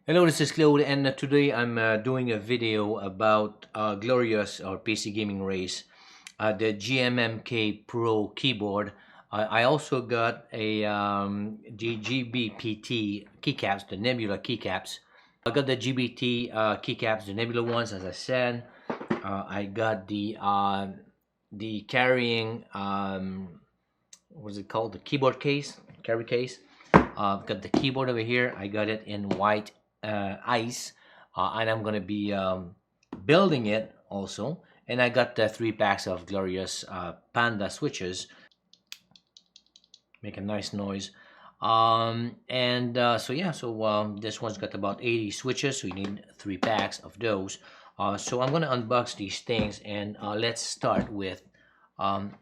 Hello, this is Claude, and today I'm doing a video about Glorious or PC Gaming Race, the GMMK Pro keyboard. I also got a GBPT keycaps, the Nebula keycaps. I got the GBT keycaps, the Nebula ones, as I said. I got the carrying what's it called? The keyboard case, carry case. I've got the keyboard over here. I got it in white ice, and I'm gonna be building it also. And I got the 3 packs of Glorious Panda switches. Make a nice noise. So this one's got about 80 switches, so you need 3 packs of those. So I'm gonna unbox these things, and let's start with um,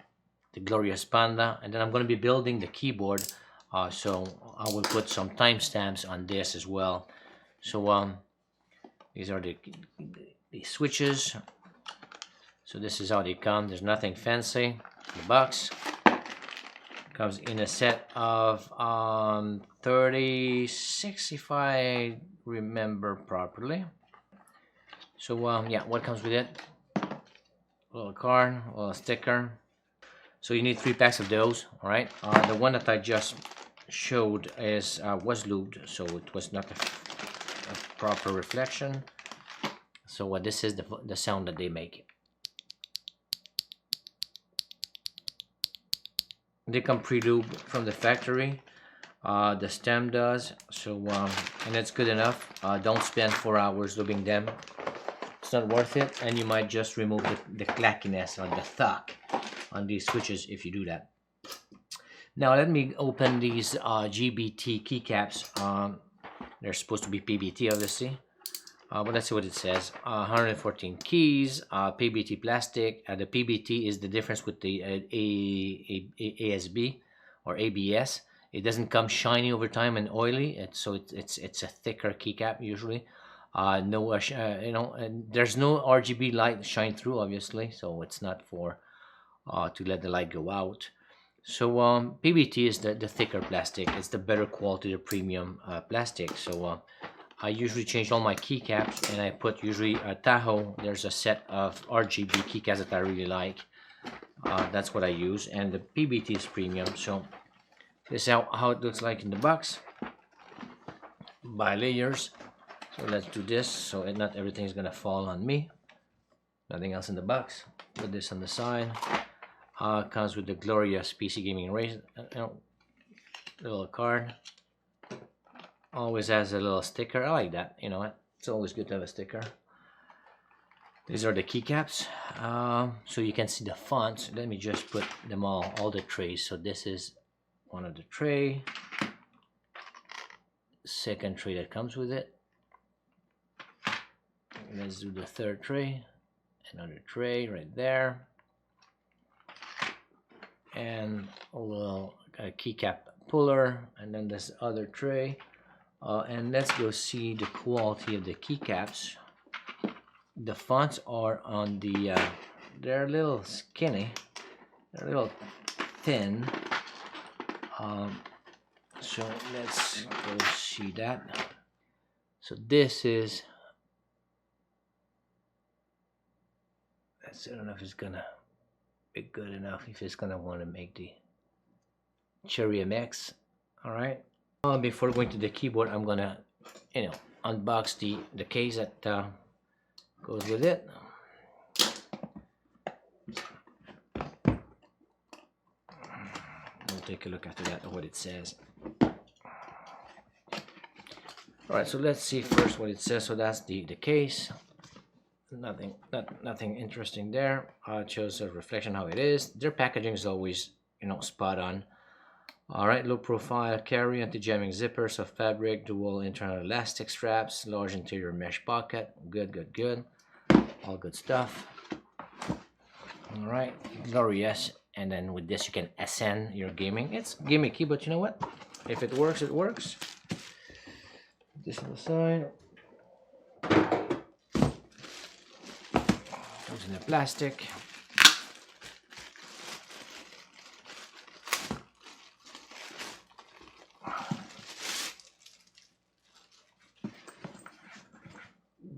the Glorious Panda, and then I'm going to be building the keyboard. So I will put some timestamps on this as well. So these are the switches. So this is how they come. There's nothing fancy. The box comes in a set of 36 if I remember properly. So yeah, what comes with it? A little card, a little sticker. So you need 3 packs of those. All right. The one that I just showed was lubed, so it was not a proper reflection. So this is the sound that they make. They come pre-lubed from the factory. The stem does. So and it's good enough. Don't spend 4 hours lubing them. It's not worth it, and you might just remove the clackiness or the thud on these switches if you do that. Now let me open these GBT keycaps. They're supposed to be PBT, obviously, but let's see what it says. 114 keys, PBT plastic. The PBT is the difference with the ASB or ABS. It doesn't come shiny over time and oily. It's a thicker keycap usually. There's no RGB light shine through, obviously, so it's not for to let the light go out. So PBT is the thicker plastic. It's the better quality, the premium plastic. So I usually change all my keycaps, and I put usually a Tahoe. There's a set of RGB keycaps that I really like. That's what I use, and the PBT is premium. So this is how it looks like in the box by layers. So let's do this so not everything is gonna fall on me. Nothing else in the box. Put this on the side. Comes with the Glorious PC Gaming Race little card. Always has a little sticker. I like that. It's always good to have a sticker. These are the keycaps, so you can see the fonts. Let me just put them all the trays. So this is one of the tray. Second tray that comes with it. Let's do the third tray. Another tray right there. And a little keycap puller, and then this other tray. And let's go see the quality of the keycaps. The fonts are on the they're a little skinny, they're a little thin. So let's go see that. So this is, I don't know if it's gonna be good enough, if it's gonna want to make the Cherry MX. All right. Before going to the keyboard, I'm gonna unbox the case that goes with it. We'll take a look after that at what it says. All right, so let's see first what it says. So that's the case. Nothing interesting there. It shows a reflection how it is. Their packaging is always spot on. All right, low profile carry, anti-jamming zippers of fabric, dual internal elastic straps, large interior mesh pocket. Good. All good stuff. All right, Glorious. And then with this you can ascend your gaming. It's gimmicky, but you know what? If it works, it works. Put this on the side. Goes in the plastic.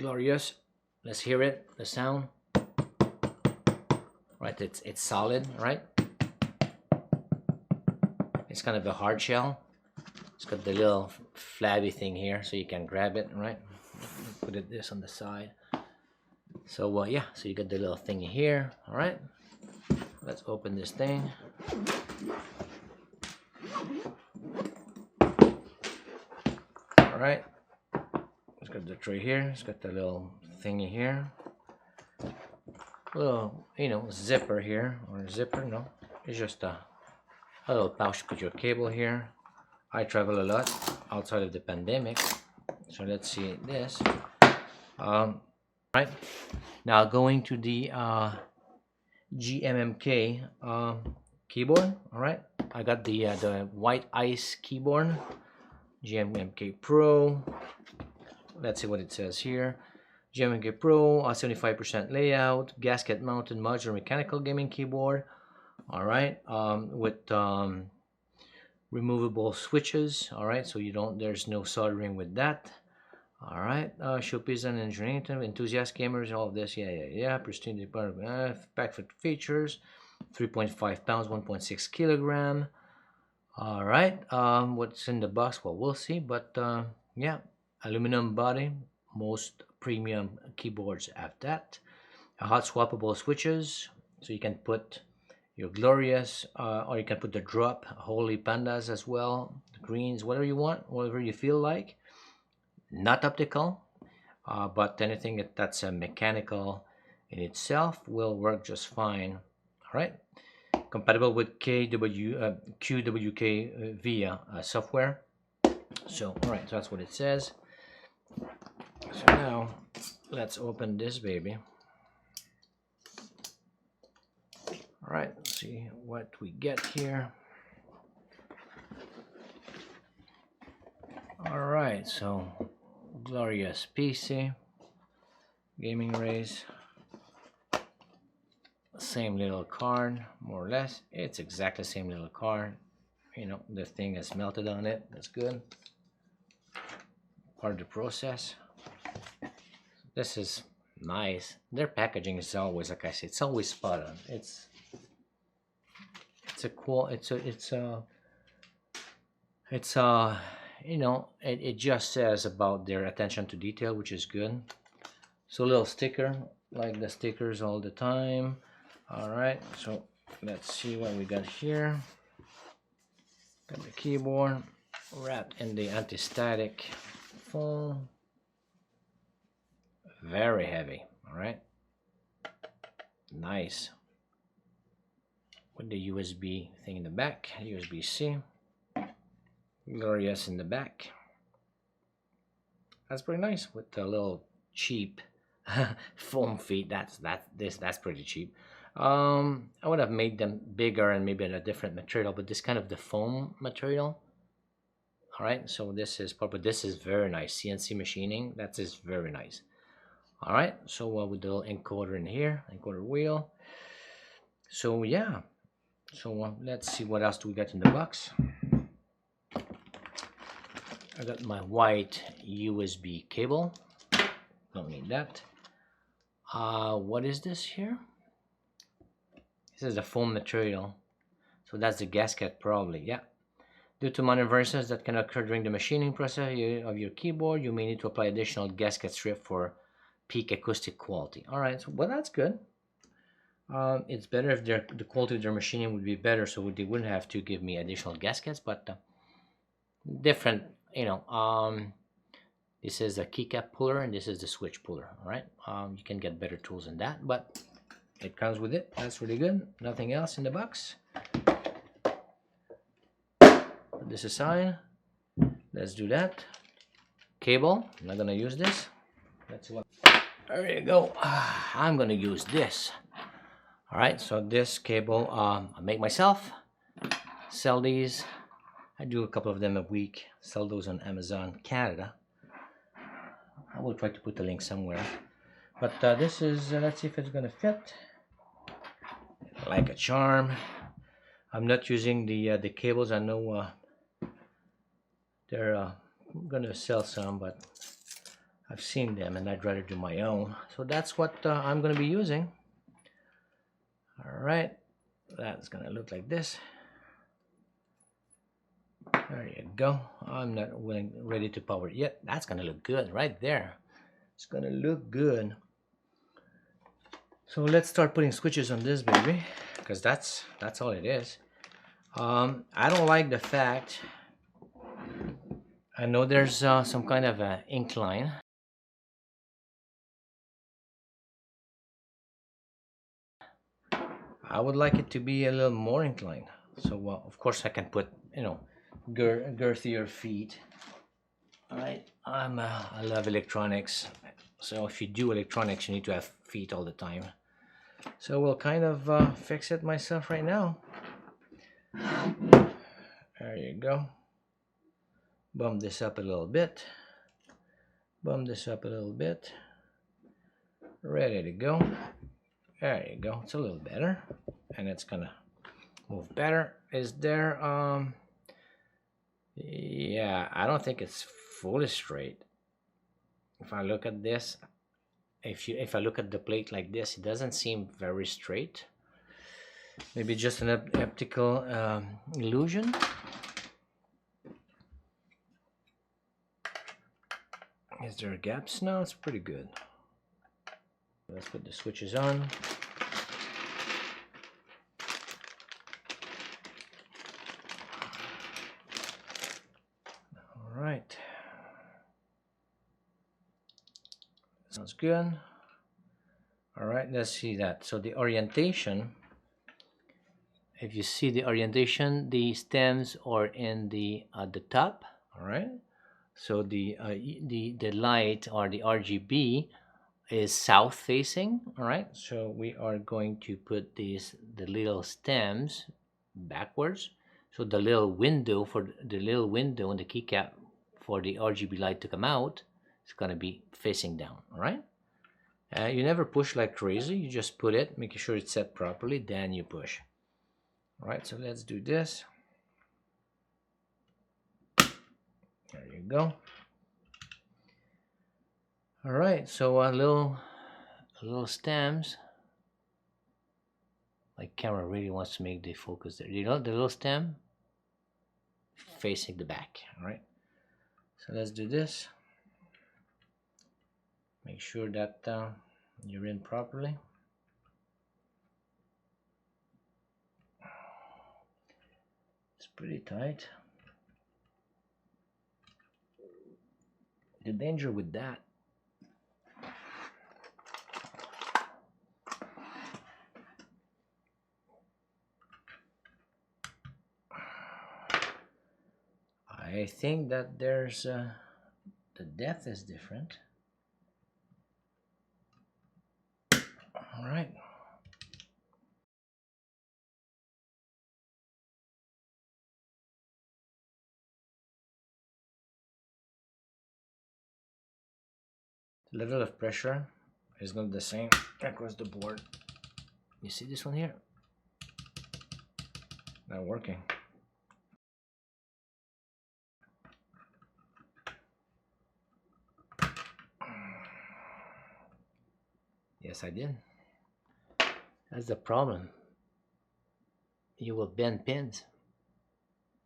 glorious. Let's hear it, the sound. Right, it's solid, right? It's kind of a hard shell. It's got the little flabby thing here, so you can grab it, right? Put it this on the side. So yeah, so you got the little thingy here. All right, let's open this thing. All right, it's got the tray here. It's got the little thingy here. Little, you know, zipper here, or zipper. No, it's just a little pouch to put your cable here. I travel a lot outside of the pandemic, so let's see this. Right now, going to the GMMK keyboard. All right, I got the white ice keyboard, GMMK Pro. Let's see what it says here. GMMK Pro, 75% layout, gasket mounted modular mechanical gaming keyboard. All right, with removable switches. All right, so you don't, there's no soldering with that. All right, showpiece and engineering, enthusiast gamers, all of this. Yeah. Pristine packed with features. 3.5 pounds, 1.6 kilogram. All right, what's in the box? Well, we'll see, but yeah, aluminum body. Most premium keyboards have that. Hot swappable switches, so you can put your glorious, or you can put the drop holy pandas as well, the greens, whatever you want, whatever you feel like. Not optical, but anything that's mechanical in itself will work just fine. All right, compatible with QWK via software. So all right, so that's what it says. So now let's open this baby. All right, let's see what we get here. All right, so glorious PC gaming race, same little card, more or less. It's exactly the same little card. You know, the thing is melted on it. That's good. Part of the process. This is nice. Their packaging is always, like I said, it's always spot on. It's a cool. You know, it just says about their attention to detail, which is good. So a little sticker, like the stickers all the time. All right, so let's see what we got here. Got the keyboard wrapped in the anti-static foam. Very heavy. All right, nice. With the USB thing in the back, USB-C. Glorious in the back. That's pretty nice with the little cheap foam feet. That's pretty cheap. I would have made them bigger and maybe in a different material, but this kind of the foam material. All right, so this is very nice. CNC machining, that is very nice. All right, so with the little encoder in here, encoder wheel. So yeah, so let's see what else do we got in the box. I got my white USB cable. Don't need that. What is this here? This is a foam material. So that's the gasket probably, yeah. Due to minor variations that can occur during the machining process of your keyboard, you may need to apply additional gasket strip for peak acoustic quality. All right, so, well, that's good. It's better if the quality of their machining would be better, so they wouldn't have to give me additional gaskets, but different, you know. This is a keycap puller and this is the switch puller. All right, you can get better tools than that, but it comes with it. That's really good. Nothing else in the box. Put this aside. Let's do that. Cable. I'm not gonna use this. That's what. There you go. I'm gonna use this. All right. So this cable, I make myself. Sell these. I do a couple of them a week. Sell those on Amazon Canada. I will try to put the link somewhere. But this is, let's see if it's gonna fit. Like a charm. I'm not using the cables. I know they're gonna sell some, but I've seen them and I'd rather do my own. So that's what I'm going to be using. All right, that's going to look like this. There you go. I'm not ready to power it yet. That's going to look good right there. It's going to look good. So let's start putting switches on this baby, because that's all it is. I don't like the fact, I know there's some kind of an incline. I would like it to be a little more inclined. So of course I can put, you know, girthier feet. All right, I love electronics. So if you do electronics, you need to have feet all the time. So we'll kind of fix it myself right now. There you go. Bump this up a little bit. Bump this up a little bit. Ready to go. There you go. It's a little better. And it's gonna move better. Is there yeah, I don't think it's fully straight. If I look at this, if I look at the plate like this, it doesn't seem very straight. Maybe just an optical illusion. Is there gaps? No, it's pretty good. Let's put the switches on. All right. Sounds good. All right, let's see that. So the orientation, if you see the orientation, the stems are in the at the top. All right. So the light or the RGB is south facing. All right. So we are going to put the little stems backwards. So the little window in the keycap for the RGB light to come out is going to be facing down. All right. You never push like crazy. You just put it, making sure it's set properly. Then you push. All right. So let's do this. There you go. All right. So a little stems. Like camera really wants to make the focus there. You know the little stem facing the back. All right. So let's do this. Make sure that you're in properly. It's pretty tight. The danger with that I think that there's the depth is different. All right. The level of pressure is not the same across the board. You see this one here? Not working. Yes, I did. That's the problem. You will bend pins.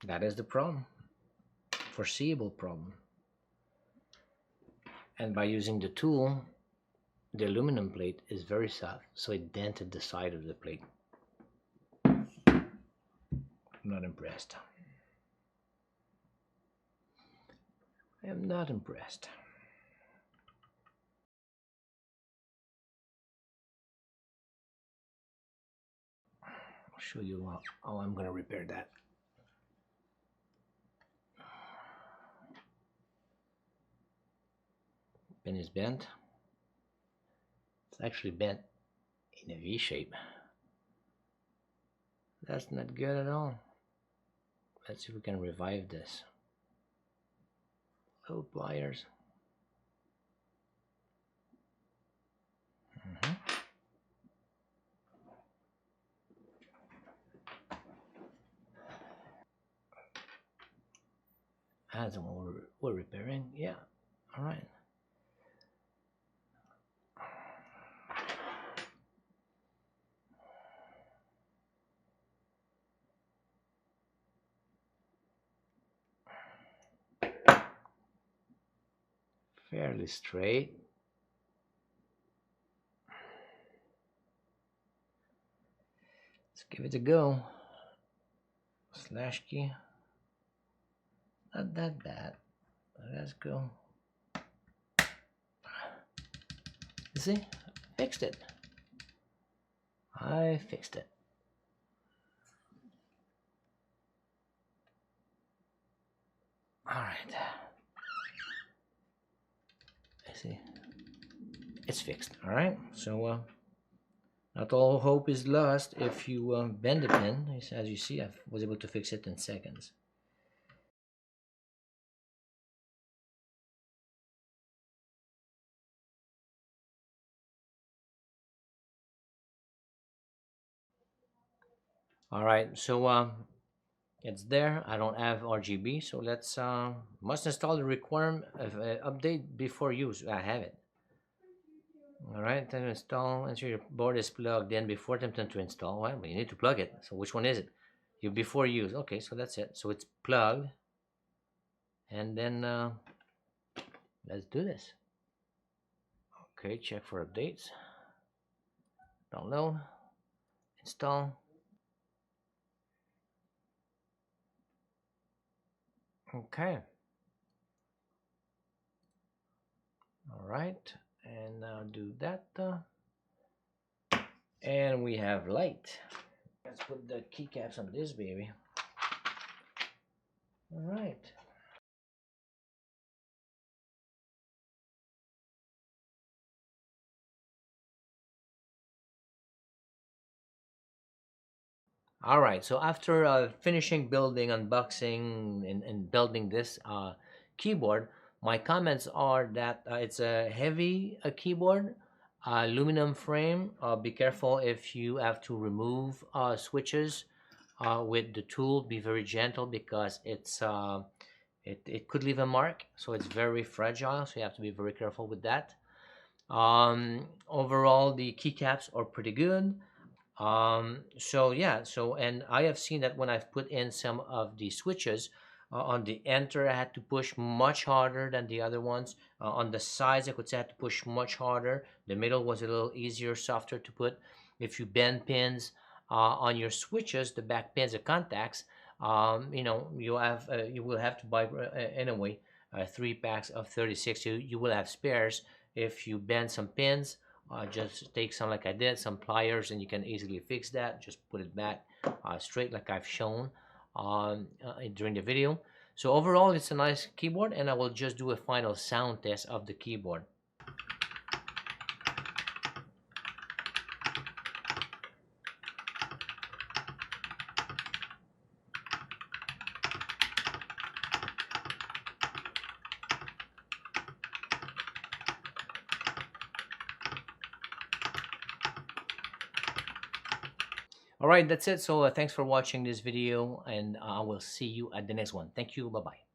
That is the problem. Foreseeable problem. And by using the tool, the aluminum plate is very soft, so it dented the side of the plate. I'm not impressed. I am not impressed. I'll show you how I'm going to repair that. Pin is bent. It's actually bent in a V shape. That's not good at all. Let's see if we can revive this. Little pliers. That's the one we're repairing. Yeah. All right. fairly straight. Let's give it a go. Slash key. Not that bad. Let's go. You see? Fixed it. I fixed it. Alright. I see. It's fixed. Alright. So, not all hope is lost if you bend the pin. As you see, I was able to fix it in seconds. Alright, so it's there. I don't have RGB, so let's must install the requirement update before use. I have it. Alright, then install. Ensure your board is plugged in before attempting to install. Well, you need to plug it. So which one is it? You before use. Okay, so that's it. So it's plugged, and then let's do this. Okay, check for updates. Download, install. Okay. All right, and now do that. And we have light. Let's put the keycaps on this baby. All right. All right, so after finishing building, unboxing, and building this keyboard, my comments are that it's a heavy keyboard, aluminum frame. Be careful if you have to remove switches with the tool. Be very gentle because it could leave a mark, so it's very fragile, so you have to be very careful with that. Overall, the keycaps are pretty good. So yeah, and I have seen that when I've put in some of the switches on the enter, I had to push much harder than the other ones. On the sides, I could say I had to push much harder. The middle was a little easier, softer to put. If you bend pins on your switches, the back pins, the contacts, you will have to buy anyway 3 packs of 36. You will have spares if you bend some pins. Just take some, like I did, some pliers, and you can easily fix that. Just put it back straight like I've shown during the video. So overall, it's a nice keyboard, and I will just do a final sound test of the keyboard. All right, that's it. So thanks for watching this video, and I will see you at the next one. Thank you. Bye-bye.